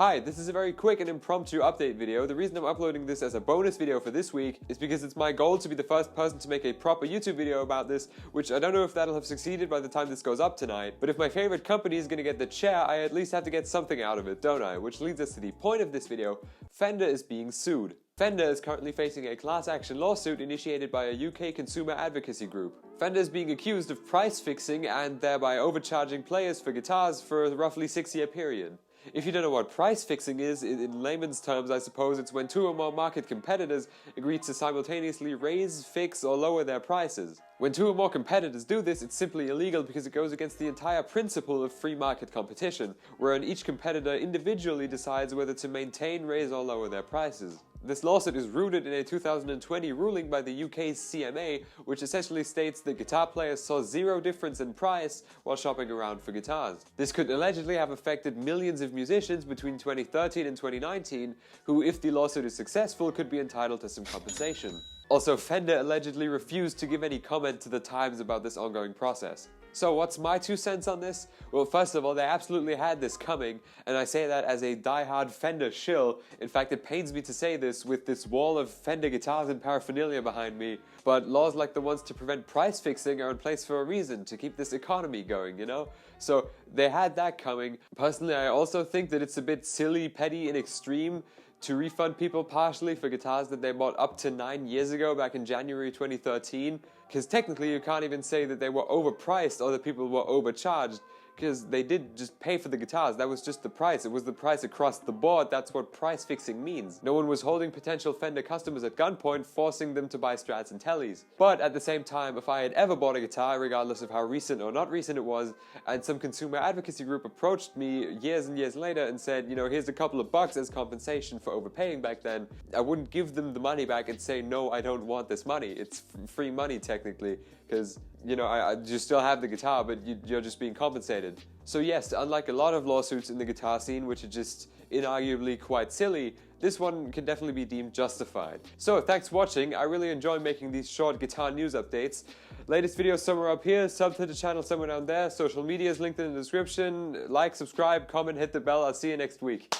Hi, this is a very quick and impromptu update video. The reason I'm uploading this as a bonus video for this week is because it's my goal to be the first person to make a proper YouTube video about this, which I don't know if that'll have succeeded by the time this goes up tonight, but if my favorite company is gonna get the chair, I at least have to get something out of it, don't I? Which leads us to the point of this video. Fender is being sued. Fender is currently facing a class action lawsuit initiated by a UK consumer advocacy group. Fender is being accused of price fixing and thereby overcharging players for guitars for a roughly 6-year period. If you don't know what price fixing is, in layman's terms, I suppose it's when two or more market competitors agree to simultaneously raise, fix, or lower their prices. When two or more competitors do this, it's simply illegal because it goes against the entire principle of free market competition, wherein each competitor individually decides whether to maintain, raise, or lower their prices. This lawsuit is rooted in a 2020 ruling by the UK's CMA, which essentially states that guitar players saw zero difference in price while shopping around for guitars. This could allegedly have affected millions of musicians between 2013 and 2019, who, if the lawsuit is successful, could be entitled to some compensation. Also, Fender allegedly refused to give any comment to the Times about this ongoing process. So what's my 2 cents on this? Well, first of all, they absolutely had this coming, and I say that as a die-hard Fender shill. In fact, it pains me to say this with this wall of Fender guitars and paraphernalia behind me, but laws like the ones to prevent price fixing are in place for a reason, to keep this economy going, you know? So they had that coming. Personally, I also think that it's a bit silly, petty, and extreme to refund people partially for guitars that they bought up to 9 years ago, back in January 2013, because technically you can't even say that they were overpriced or that people were overcharged, because they did just pay for the guitars. That was just the price. It was the price across the board. That's what price fixing means. No one was holding potential Fender customers at gunpoint, forcing them to buy Strats and Tellys. But at the same time, if I had ever bought a guitar, regardless of how recent or not recent it was, and some consumer advocacy group approached me years and years later and said, you know, here's a couple of bucks as compensation for overpaying back then, I wouldn't give them the money back and say, no, I don't want this money. It's free money technically, because, you know, you still have the guitar, but you're just being compensated. So yes, unlike a lot of lawsuits in the guitar scene, which are just inarguably quite silly, this one can definitely be deemed justified. So thanks for watching. I really enjoy making these short guitar news updates. Latest video somewhere up here, sub to the channel somewhere down there, social media is linked in the description. Like, subscribe, comment, hit the bell. I'll see you next week.